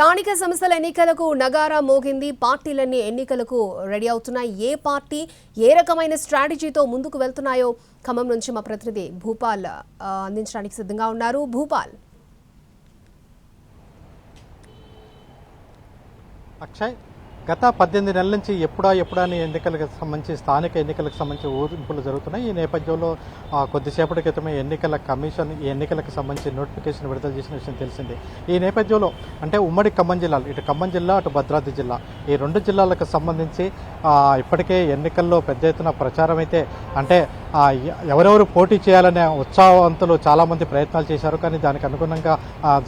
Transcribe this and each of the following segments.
స్థానిక సంస్థల ఎన్నికలకు నగారా మోగింది. పార్టీలన్నీ ఎన్నికలకు రెడీ అవుతున్నాయి. ఏ పార్టీ ఏ రకమైన స్ట్రాటజీతో ముందుకు వెళ్తున్నాయో ఖమ్మం నుంచి మా ప్రతినిధి భూపాల్ అందించడానికి సిద్ధంగా ఉన్నారు. భూపాల్. అక్షయ్, గత 18 నెలల నుంచి ఎప్పుడా అని ఎన్నికలకు సంబంధించి స్థానిక ఎన్నికలకు సంబంధించి ఊరింపులు జరుగుతున్నాయి. ఈ నేపథ్యంలో కొద్దిసేపటి క్రితమే ఎన్నికల కమిషన్ ఈ ఎన్నికలకు సంబంధించి నోటిఫికేషన్ విడుదల చేసిన విషయం తెలిసిందే. ఈ నేపథ్యంలో అంటే ఉమ్మడి ఖమ్మం జిల్లాలు, ఇటు ఖమ్మం జిల్లా అటు భద్రాద్రి జిల్లా, ఈ రెండు జిల్లాలకు సంబంధించి ఇప్పటికే ఎన్నికల్లో పెద్ద ఎత్తున ప్రచారం అయితే అంటే ఎవరెవరు పోటీ చేయాలనే ఉత్సాహవంతులు చాలామంది ప్రయత్నాలు చేశారు. కానీ దానికి అనుగుణంగా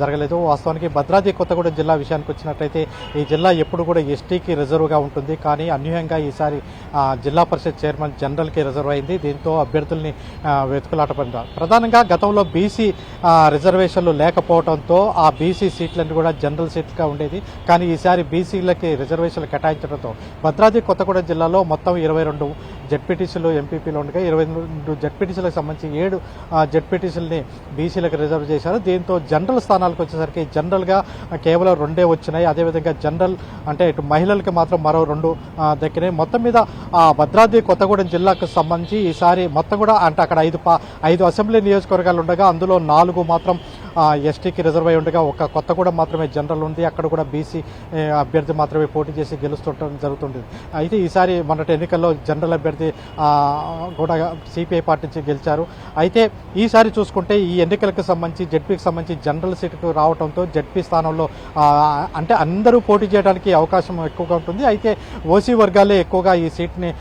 జరగలేదు. వాస్తవానికి భద్రాద్రి కొత్తగూడెం జిల్లా విషయానికి వచ్చినట్లయితే ఈ జిల్లా ఎప్పుడు కూడా ఎస్టీకి రిజర్వ్గా ఉంటుంది. కానీ అన్యాయంగా ఈసారి జిల్లా పరిషత్ చైర్మన్ జనరల్కి రిజర్వ్ అయింది. దీంతో అభ్యర్థుల్ని వెతుకులాట పడ్డారు. ప్రధానంగా గతంలో బీసీ రిజర్వేషన్లు లేకపోవడంతో ఆ బీసీ సీట్లన్నీ కూడా జనరల్ సీట్లుగా ఉండేది. కానీ ఈసారి బీసీలకి రిజర్వేషన్లు కేటాయించడంతో భద్రాద్రి కొత్తగూడెం జిల్లాలో మొత్తం 22 జెడ్పీటీసీలు ఎంపీపీలు ఉండగా 22 జెడ్పీటీసీలకు సంబంధించి 7 జెడ్పీటీసీలని బీసీలకు రిజర్వ్ చేశారు. దీంతో జనరల్ స్థానాలకు వచ్చేసరికి జనరల్గా కేవలం 2 వచ్చినాయి. అదేవిధంగా జనరల్ అంటే ఇటు మహిళలకి మాత్రం మరో 2 దక్కినాయి. మొత్తం మీద భద్రాద్రి కొత్తగూడెం జిల్లాకు సంబంధించి ఈసారి మొత్తం కూడా అంటే అక్కడ 5 అసెంబ్లీ నియోజకవర్గాలు ఉండగా అందులో 4 మాత్రం ఎస్టీకి రిజర్వ్ అయి ఉండగా ఒక కొత్తగూడెం మాత్రమే జనరల్ ఉంది. అక్కడ కూడా బీసీ అభ్యర్థి మాత్రమే పోటీ చేసి గెలుస్తుండడం జరుగుతుంది. అయితే ఈసారి మొన్నటి ఎన్నికల్లో జనరల్ అభ్యర్థి కూడా సిపిఐ పార్టీ నుంచి గెలిచారు. అయితే ఈసారి చూసుకుంటే ఈ ఎన్నికలకు సంబంధించి జెడ్పీకి సంబంధించి జనరల్ సీటుకు రావడంతో జెడ్పీ స్థానంలో అంటే అందరూ పోటీ చేయడానికి అవకాశం ఎక్కువగా ఉంటుంది. అయితే ఓసీ వర్గాలే ఎక్కువగా ఈ సీట్ని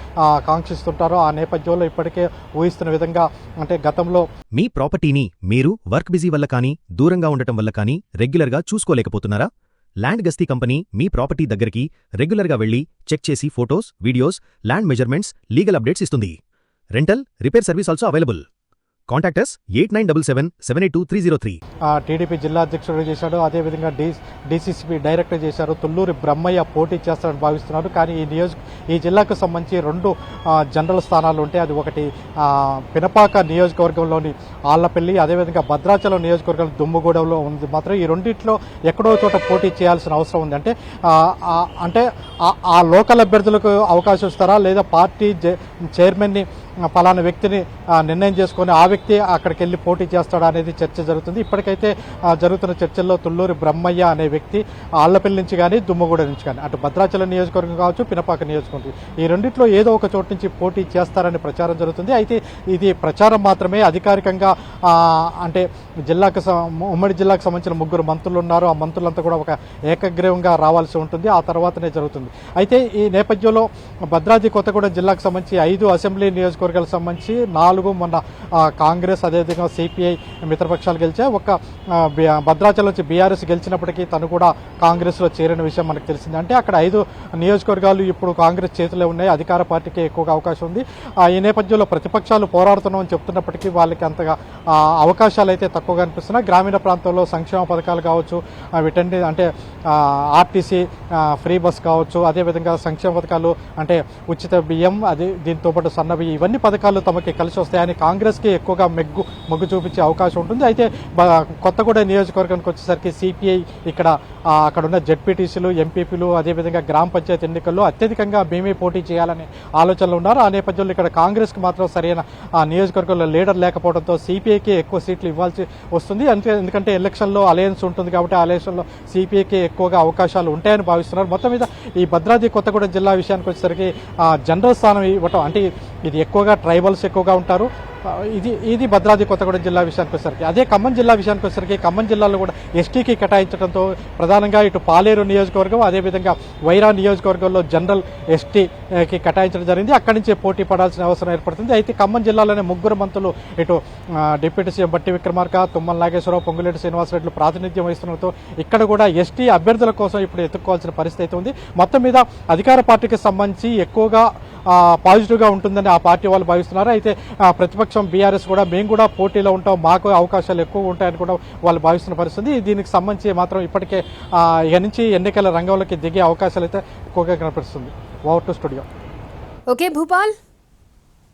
కాంక్షిస్తుంటారు. ఆ నేపథ్యంలో ఇప్పటికే ఊహిస్తున్న విధంగా అంటే గతంలో మీ ప్రాపర్టీని మీరు వర్క్ బిజీ వల్ల కానీ దూరంగా ఉండటం వల్ల కానీ రెగ్యులర్గా చూసుకోలేకపోతున్నారా? ల్యాండ్ గస్తీ కంపెనీ మీ ప్రాపర్టీ దగ్గరికి రెగ్యులర్గా వెళ్లి చెక్ చేసి photos, videos, land measurements, legal updates ఇస్తుంది. Rental, repair service also available. Contact us 8977782303. TDP జిల్లా అధ్యక్షుడు చేశాడు. అదేవిధంగా డీసీసీబీ డైరెక్టర్ చేశారు. తుల్లూరి బ్రహ్మయ్య పోటీ చేస్తారని భావిస్తున్నారు. కానీ ఈ జిల్లాకు సంబంధించి 2 జనరల్ స్థానాలు ఉంటే అది ఒకటి పినపాక నియోజకవర్గంలోని ఆళ్లపల్లి, అదేవిధంగా భద్రాచలం నియోజకవర్గం దుమ్ముగూడెంలో ఉంది. మాత్రం ఈ రెండిట్లో ఎక్కడో చోట పోటీ చేయాల్సిన అవసరం ఉంది. అంటే ఆ లోకల్ అభ్యర్థులకు అవకాశం ఇస్తారా లేదా పార్టీ చైర్మన్ని పలానా వ్యక్తిని నిర్ణయం చేసుకొని ఆ వ్యక్తి అక్కడికి వెళ్ళి పోటీ చేస్తాడా అనేది చర్చ జరుగుతుంది. ఇప్పటికైతే జరుగుతున్న చర్చల్లో తుల్లూరి బ్రహ్మయ్య అనే వ్యక్తి ఆళ్లపల్లి నుంచి కానీ దుమ్మగూడ నుంచి కానీ అటు భద్రాచలం నియోజకవర్గం కావచ్చు, పినపాక నియోజకవర్గం ఈ రెండిట్లో ఏదో ఒక చోటు నుంచి పోటీ చేస్తారని ప్రచారం జరుగుతుంది. అయితే ఇది ప్రచారం మాత్రమే. అధికారికంగా అంటే ఉమ్మడి జిల్లాకు సంబంధించిన 3 మంత్రులు ఉన్నారు. ఆ మంత్రులంతా కూడా ఒక ఏకగ్రీవంగా రావాల్సి ఉంటుంది. ఆ తర్వాతనే జరుగుతుంది. అయితే ఈ నేపథ్యంలో భద్రాద్రి కొత్తగూడెం జిల్లాకు సంబంధించి 5 అసెంబ్లీ నియోజకవర్గాలకు సంబంధించి 4 మొన్న కాంగ్రెస్ అదేవిధంగా సిపిఐ మిత్రపక్షాలు గెలిచాయి. భద్రాచలం నుంచి బీఆర్ఎస్ గెలిచినప్పటికీ తను కూడా కాంగ్రెస్లో చేరిన విషయం మనకు తెలిసింది. అంటే అక్కడ 5 నియోజకవర్గాలు ఇప్పుడు కాంగ్రెస్ చేతిలో ఉన్నాయి. అధికార పార్టీకి ఎక్కువగా అవకాశం ఉంది. ఈ నేపథ్యంలో ప్రతిపక్షాలు పోరాడుతున్నామని చెప్తున్నప్పటికీ వాళ్ళకి అంతగా అవకాశాలు అయితే తక్కువగా అనిపిస్తున్నాయి. గ్రామీణ ప్రాంతంలో సంక్షేమ పథకాలు కావచ్చు, వీటన్ని అంటే ఆర్టీసీ ఫ్రీ బస్ కావచ్చు, అదేవిధంగా సంక్షేమ పథకాలు అంటే ఉచిత బియ్యం, దీంతో పాటు సన్న బియ్యం, ఇవన్నీ పథకాలు తమకి కలిసి వస్తాయని కాంగ్రెస్కి ఎక్కువగా మొగ్గు చూపించే అవకాశం ఉంటుంది. అయితే కొత్తగూడెం నియోజకవర్గానికి వచ్చేసరికి సిపిఐ అక్కడ ఉన్న జెడ్పీటీసీలు, ఎంపీపీలు, అదేవిధంగా గ్రామ పంచాయతీ ఎన్నికల్లో అత్యధికంగా మేమే పోటీ చేయాలనే ఆలోచనలు ఉన్నారు. ఆ నేపథ్యంలో ఇక్కడ కాంగ్రెస్కి మాత్రం సరైన నియోజకవర్గంలో లీడర్ లేకపోవడంతో సిపిఐకి ఎక్కువ సీట్లు ఇవ్వాల్సి వస్తుంది. ఎందుకంటే ఎలక్షన్లో అలయన్స్ ఉంటుంది కాబట్టి ఆ ఎలక్షన్లో సిపిఐకి ఎక్కువగా అవకాశాలు ఉంటాయని భావిస్తున్నారు. మొత్తం మీద ఈ భద్రాద్రి కొత్తగూడెం జిల్లా విషయానికి వచ్చేసరికి జనరల్ స్థానం ఇవ్వటం అంటే ఇది ఎక్కువగా ట్రైబల్స్ ఎక్కువగా ఉంటారు. ఇది భద్రాద్రి కొత్తగూడెం జిల్లా విషయానికి వచ్చేసరికి అదే ఖమ్మం జిల్లా విషయానికి వచ్చేసరికి ఖమ్మం జిల్లాలో కూడా ఎస్టీకి కేటాయించడంతో ప్రధానంగా ఇటు పాలేరు నియోజకవర్గం అదేవిధంగా వైరా నియోజకవర్గంలో జనరల్ ఎస్టీకి కేటాయించడం జరిగింది. అక్కడి నుంచే పోటీ పడాల్సిన అవసరం ఏర్పడుతుంది. అయితే ఖమ్మం జిల్లాలోనే 3 మంత్రులు ఇటు డిప్యూటీ సీఎం బట్టి విక్రమార్క, తుమ్మల నాగేశ్వరరావు, పొంగులేటి శ్రీనివాసరెడ్డిలు ప్రాతినిధ్యం వహిస్తుండటంతో ఇక్కడ కూడా ఎస్టీ అభ్యర్థుల కోసం ఇప్పుడు ఎత్తుక్కోవాల్సిన పరిస్థితి అయితే ఉంది. మొత్తం మీద అధికార పార్టీకి సంబంధించి ఎక్కువగా పాజిటివ్గా ఉంటుందని ఆ పార్టీ వాళ్ళు భావిస్తున్నారు. అయితే ప్రతిపక్షం బీఆర్ఎస్ కూడా మేము కూడా పోటీలో ఉంటాం, మాకు అవకాశాలు ఎక్కువ ఉంటాయని కూడా వాళ్ళు భావిస్తున్న పరిస్థితి. దీనికి సంబంధించి మాత్రం ఇప్పటికే ఇక నుంచి ఎన్నికల రంగంలోకి దిగే అవకాశాలు అయితే ఎక్కువగా కనిపిస్తుంది. Over to studio. Okay Bhupal.